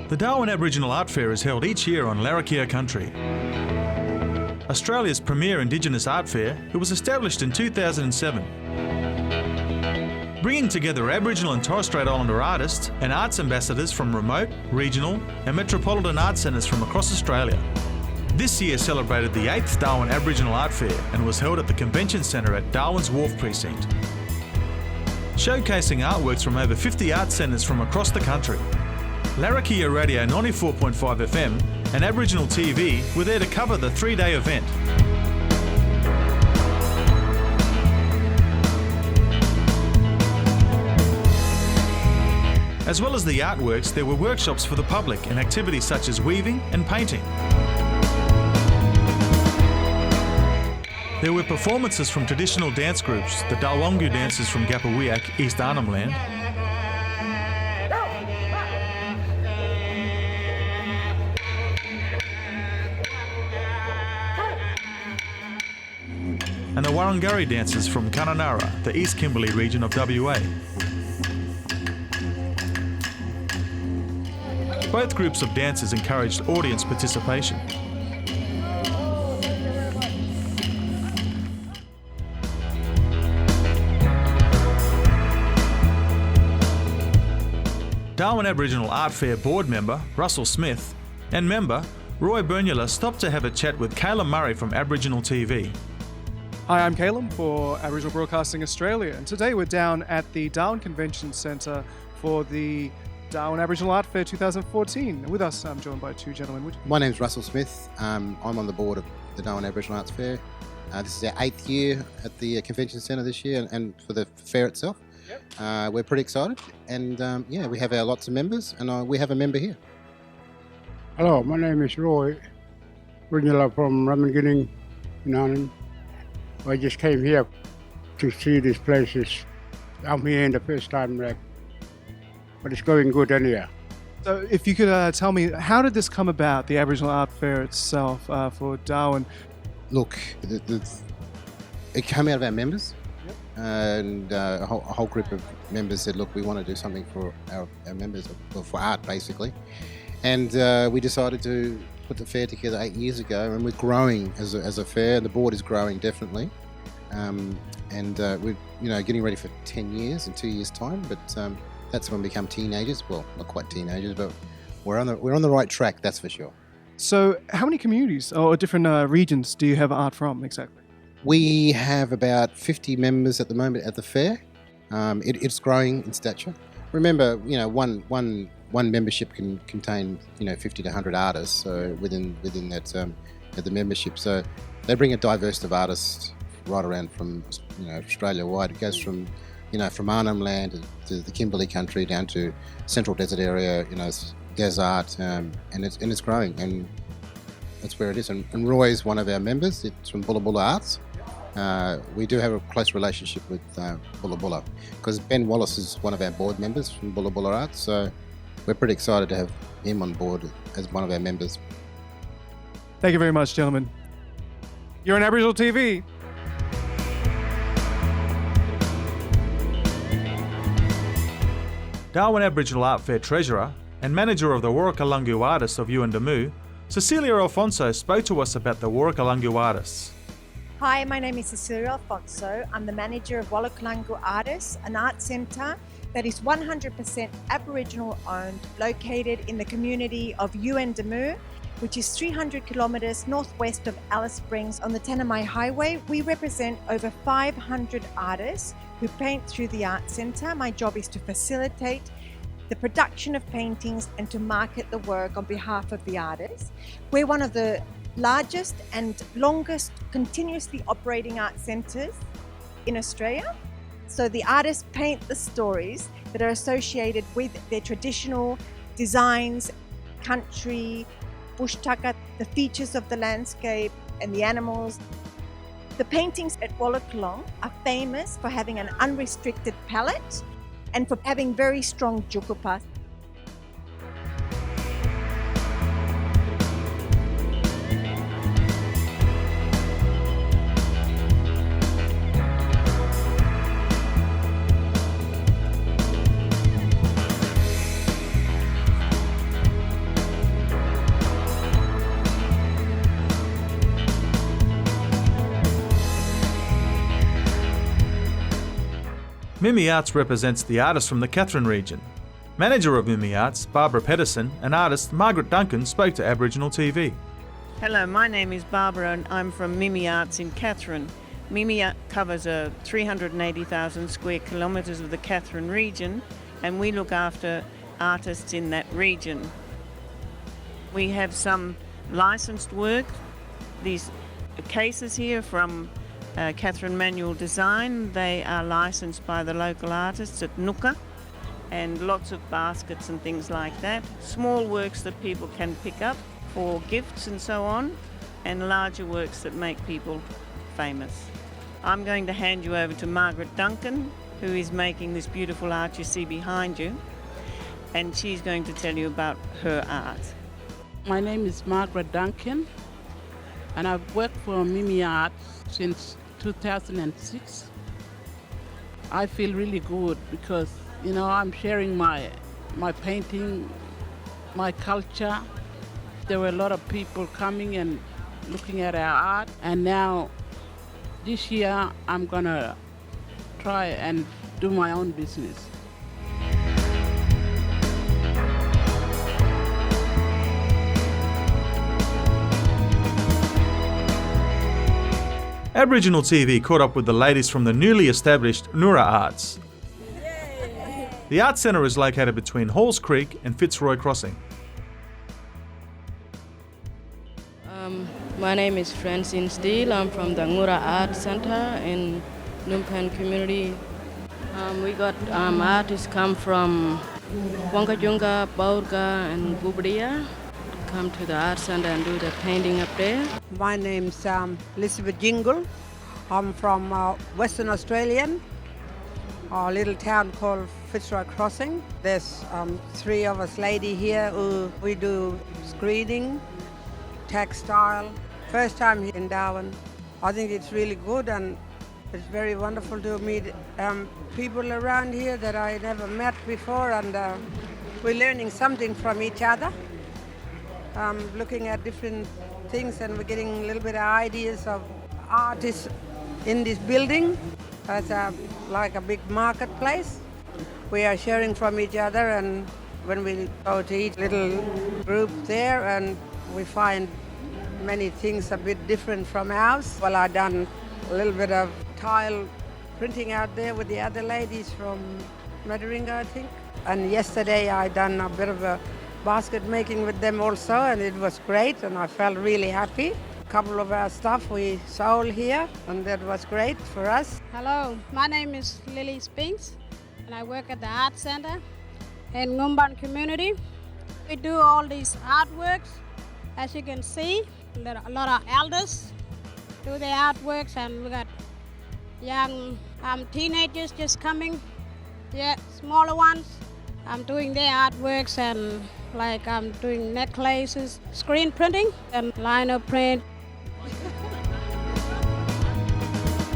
The Darwin Aboriginal Art Fair is held each year on Larrakia country. Australia's premier Indigenous art fair, it was established in 2007. Bringing together Aboriginal and Torres Strait Islander artists and arts ambassadors from remote, regional and metropolitan art centres from across Australia. This year celebrated the 8th Darwin Aboriginal Art Fair and was held at the Convention Centre at Darwin's Wharf Precinct. Showcasing artworks from over 50 art centres from across the country. Larrakia Radio 94.5 FM and Aboriginal TV were there to cover the 3-day event. As well as the artworks, there were workshops for the public and activities such as weaving and painting. There were performances from traditional dance groups, the Dalwangu dancers from Gapawiak, East Arnhem Land, and the Wurundjeri dancers from Kununurra, the East Kimberley region of WA. Both groups of dancers encouraged audience participation. Darwin Aboriginal Art Fair board member Russell Smith and member Roy Bernula stopped to have a chat with Caleb Murray from Aboriginal TV. Hi, I'm Caleb for Aboriginal Broadcasting Australia, and today we're down at the Darwin Convention Centre for the Darwin Aboriginal Art Fair 2014. With us, I'm joined by two gentlemen. My name's Russell Smith. I'm on the board of the Darwin Aboriginal Arts Fair. This is our 8th year at the Convention Centre this year and for the fair itself. Yep. We're pretty excited and we have our lots of members and we have a member here. Hello, my name is Roy Bernula from Ramangining in Arnhem. I just came here to see this place. I'm here in the first time, but it's going good anyhow. So if you could tell me, how did this come about, the Aboriginal Art Fair itself for Darwin? Look, it came out of our members. Yep. And a whole group of members said, look, we want to do something for our members, or for art basically. And we decided to put the fair together 8 years ago, and we're growing as a fair. The board is growing definitely, we're getting ready for 10 years in 2 years' time. But that's when we become teenagers. Well, not quite teenagers, but we're on the right track. That's for sure. So, how many communities or different regions do you have art from exactly? We have about 50 members at the moment at the fair. It's growing in stature. Remember, one membership can contain 50 to 100 artists. So within that the membership, so they bring a diverse of artists right around from Australia wide. It goes from Arnhem Land to the Kimberley country down to Central Desert area. Desert, and it's growing, and that's where it is. And Roy's one of our members. It's from Bulla Bulla Arts. We do have a close relationship with Bulla Bulla because Ben Wallace is one of our board members from Bulla Bulla Arts. So we're pretty excited to have him on board as one of our members. Thank you very much, gentlemen. You're on Aboriginal TV. Darwin Aboriginal Art Fair treasurer and manager of the Warrakalungu Artists of Yuendamu, Cecilia Alfonso spoke to us about the Warrakalungu Artists. Hi, my name is Cecilia Alfonso. I'm the manager of Warrakalungu Artists, an art centre that is 100% Aboriginal owned, located in the community of Yuendamu, which is 300 kilometres northwest of Alice Springs on the Tanami Highway. We represent over 500 artists who paint through the art centre. My job is to facilitate the production of paintings and to market the work on behalf of the artists. We're one of the largest and longest continuously operating art centres in Australia. So the artists paint the stories that are associated with their traditional designs, country, bush tucker, the features of the landscape and the animals. The paintings at Warrakalung are famous for having an unrestricted palette and for having very strong jukupa. Mimi Arts represents the artists from the Katherine region. Manager of Mimi Arts, Barbara Pedersen, and artist Margaret Duncan spoke to Aboriginal TV. Hello, my name is Barbara and I'm from Mimi Arts in Katherine. Mimi covers 380,000 square kilometres of the Katherine region, and we look after artists in that region. We have some licensed work. These cases here from Katherine Manual Design, they are licensed by the local artists at Nooka, and lots of baskets and things like that. Small works that people can pick up for gifts and so on, and larger works that make people famous. I'm going to hand you over to Margaret Duncan, who is making this beautiful art you see behind you, and she's going to tell you about her art. My name is Margaret Duncan, and I've worked for Mimi Art since 2006. I feel really good because, you know, I'm sharing my painting, my culture. There were a lot of people coming and looking at our art, and now this year I'm gonna try and do my own business. Aboriginal TV caught up with the ladies from the newly established Nura Arts. The Art Centre is located between Halls Creek and Fitzroy Crossing. My name is Francine Steele. I'm from the Ngura Art Centre in Numpan community. We got artists come from Wangkajunga, Baurga and Bubria, come to the Art Centre and do the painting up there. My name's Elizabeth Jingle. I'm from Western Australian, a little town called Fitzroy Crossing. There's 3 of us lady here who we do screening, textile. First time here in Darwin. I think it's really good, and it's very wonderful to meet people around here that I never met before, and we're learning something from each other. Looking at different things, and we're getting a little bit of ideas of artists in this building. It's like a big marketplace. We are sharing from each other, and when we go to each little group there, and we find many things a bit different from ours. Well, I've done a little bit of tile printing out there with the other ladies from Madaringa, I think. And yesterday I done a bit of a basket making with them also, and it was great, and I felt really happy. A couple of our stuff we sold here, and that was great for us. Hello, my name is Lily Spinks, and I work at the Art Centre in Ngumban community. We do all these artworks. As you can see, there are a lot of elders do their artworks, and we got young teenagers just coming, smaller ones. I'm doing their artworks, and like I'm doing necklaces, screen printing and lino print.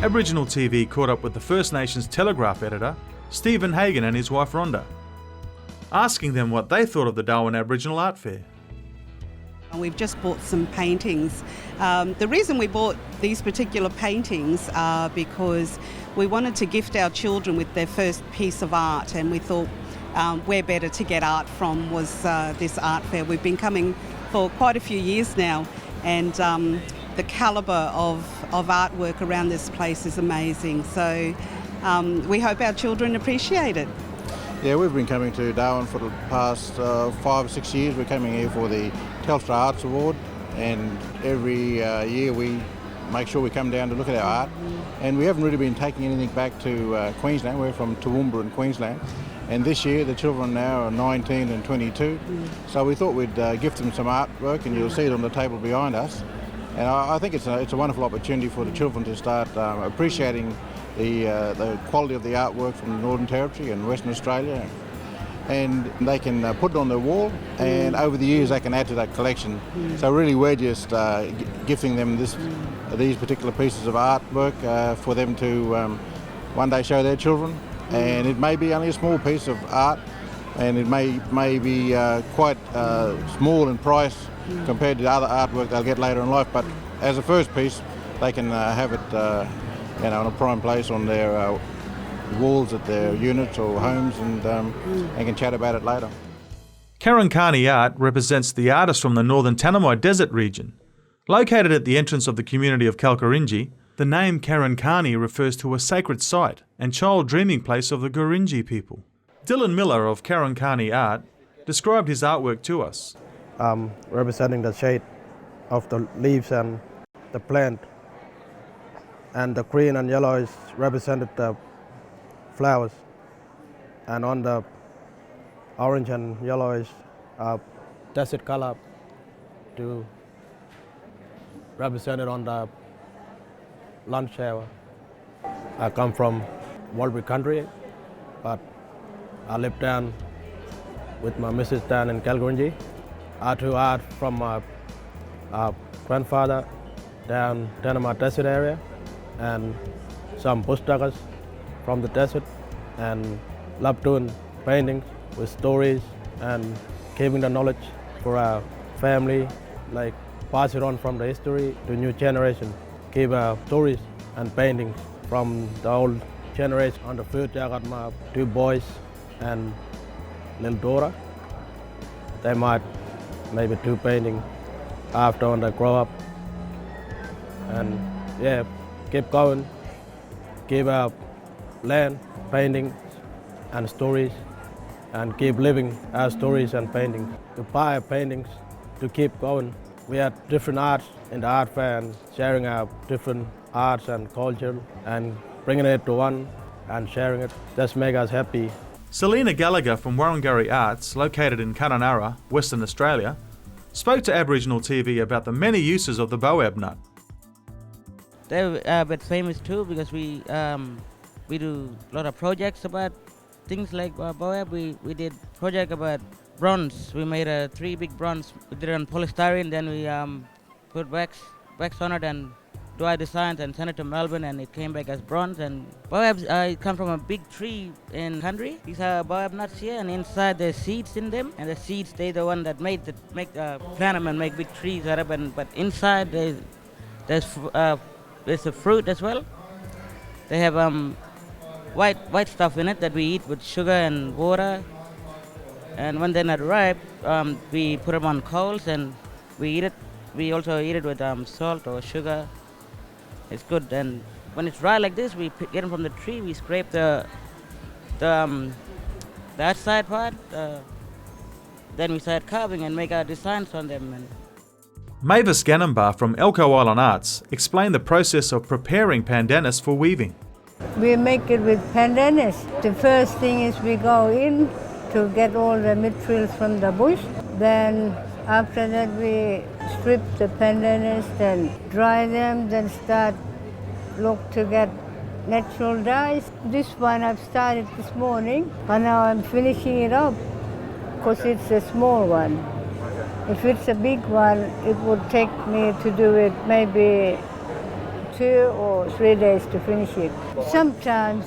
Aboriginal TV caught up with the First Nations Telegraph editor, Stephen Hagan, and his wife Rhonda, asking them what they thought of the Darwin Aboriginal Art Fair. We've just bought some paintings. The reason we bought these particular paintings are because we wanted to gift our children with their first piece of art, and we thought where better to get art from was this art fair. We've been coming for quite a few years now, and the calibre of artwork around this place is amazing. So we hope our children appreciate it. Yeah, we've been coming to Darwin for the past 5 or 6 years. We're coming here for the Telstra Arts Award, and every year we make sure we come down to look at our art. And we haven't really been taking anything back to Queensland. We're from Toowoomba in Queensland. And this year the children now are 19 and 22. So we thought we'd gift them some artwork, and you'll see it on the table behind us. And I think it's a wonderful opportunity for the children to start appreciating the quality of the artwork from the Northern Territory and Western Australia, and they can put it on their wall, and over the years they can add to that collection. So really we're just gifting them these particular pieces of artwork for them to one day show their children, and it may be only a small piece of art, and it may be quite small in price compared to the other artwork they'll get later in life, but as a first piece they can have it in a prime place on their walls at their units or homes and can chat about it later. Carney Art represents the artist from the northern Tanami Desert region. Located at the entrance of the community of Kalkarinji, the name Carney refers to a sacred site and child dreaming place of the Gurindji people. Dylan Miller of Carney Art described his artwork to us. Representing the shade of the leaves and the plant, and the green and yellow is represented the flowers, and on the orange and yellow is desert color to represent it on the lunch shower. I come from Walbury country, but I live down with my missus down in Kalkarinji. I do art from my grandfather down Tanami Desert area, and some bush tuckers from the desert, and love doing paintings with stories and giving the knowledge for our family, like pass it on from the history to new generation, give stories and paintings from the old generation. On the future, I got my 2 boys and little daughter. They might maybe do painting after when they grow up. And yeah, keep going, give out land, paintings and stories, and keep living our stories and paintings. To buy paintings, to keep going. We have different arts in the art fair and sharing our different arts and culture and bringing it to one and sharing it. Just make us happy. Selena Galaga from Warrangurri Arts, located in Kununurra, Western Australia, spoke to Aboriginal TV about the many uses of the boab nut. They're a bit famous too because we do a lot of projects about things like boab. We did project about bronze. We made 3 big bronze. We did it on polystyrene, then we put wax on it and do our designs and send it to Melbourne, and it came back as bronze. And boabs come from a big tree in country. These are boab nuts here, and inside there's seeds in them, and the seeds, they're the one that plant them and make big trees out of it. But inside there's a fruit as well. They have white stuff in it that we eat with sugar and water. And when they're not ripe, we put them on coals and we eat it. We also eat it with salt or sugar. It's good. And when it's dry like this, we get them from the tree. We scrape the outside part. Then we start carving and make our designs on them. Mavis Ganamba from Elcho Island Arts explained the process of preparing pandanus for weaving. We make it with pandanus. The first thing is we go in to get all the materials from the bush. Then after that we strip the pandanus, then dry them, then look to get natural dyes. This one I've started this morning, and now I'm finishing it up because it's a small one. If it's a big one, it would take me to do it maybe 2 or 3 days to finish it. Sometimes,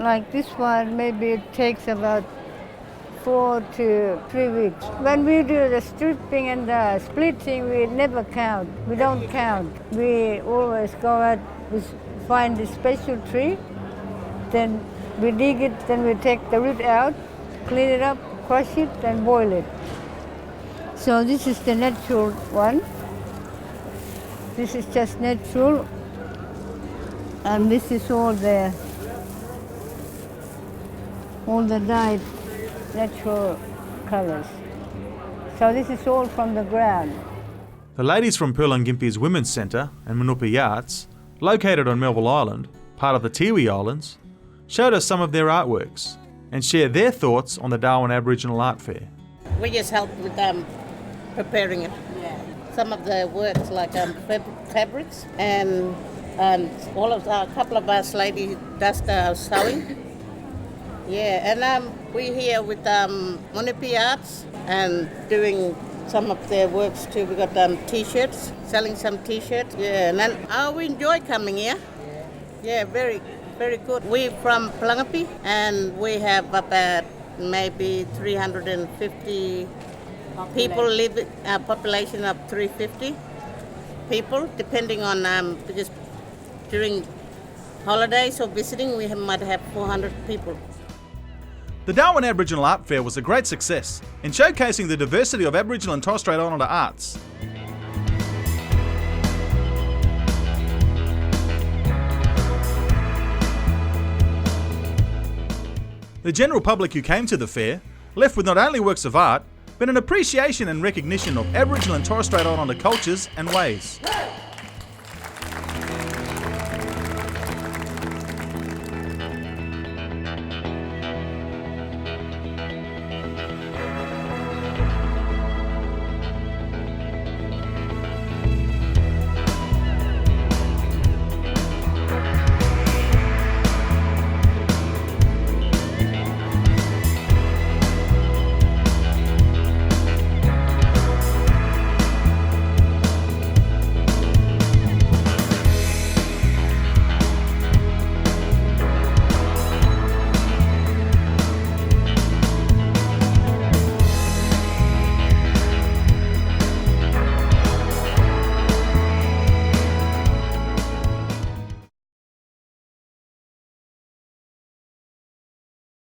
like this one, maybe it takes about 4 to 3 weeks. When we do the stripping and the splitting, we never count. We don't count. We always go out, we find a special tree, then we dig it, then we take the root out, clean it up, crush it, and boil it. So this is the natural one. This is just natural. And this is all the dyed natural colors. So this is all from the ground. The ladies from Purlangimpi's Women's Centre and Manupi Arts, located on Melville Island, part of the Tiwi Islands, showed us some of their artworks and shared their thoughts on the Darwin Aboriginal Art Fair. We just helped with preparing it. Yeah. Some of the works like fabrics and a couple of us ladies does the sewing. Yeah, and we're here with Manupi Arts and doing some of their works too. We got t-shirts, selling some t-shirts. Yeah, and then we enjoy coming here. Yeah, very, very good. We're from Palangapi and we have about maybe 350 people live, a population of 350 people, depending on because during holidays or visiting, we might have 400 people. The Darwin Aboriginal Art Fair was a great success in showcasing the diversity of Aboriginal and Torres Strait Islander arts. The general public who came to the fair left with not only works of art, but an appreciation and recognition of Aboriginal and Torres Strait Islander cultures and ways.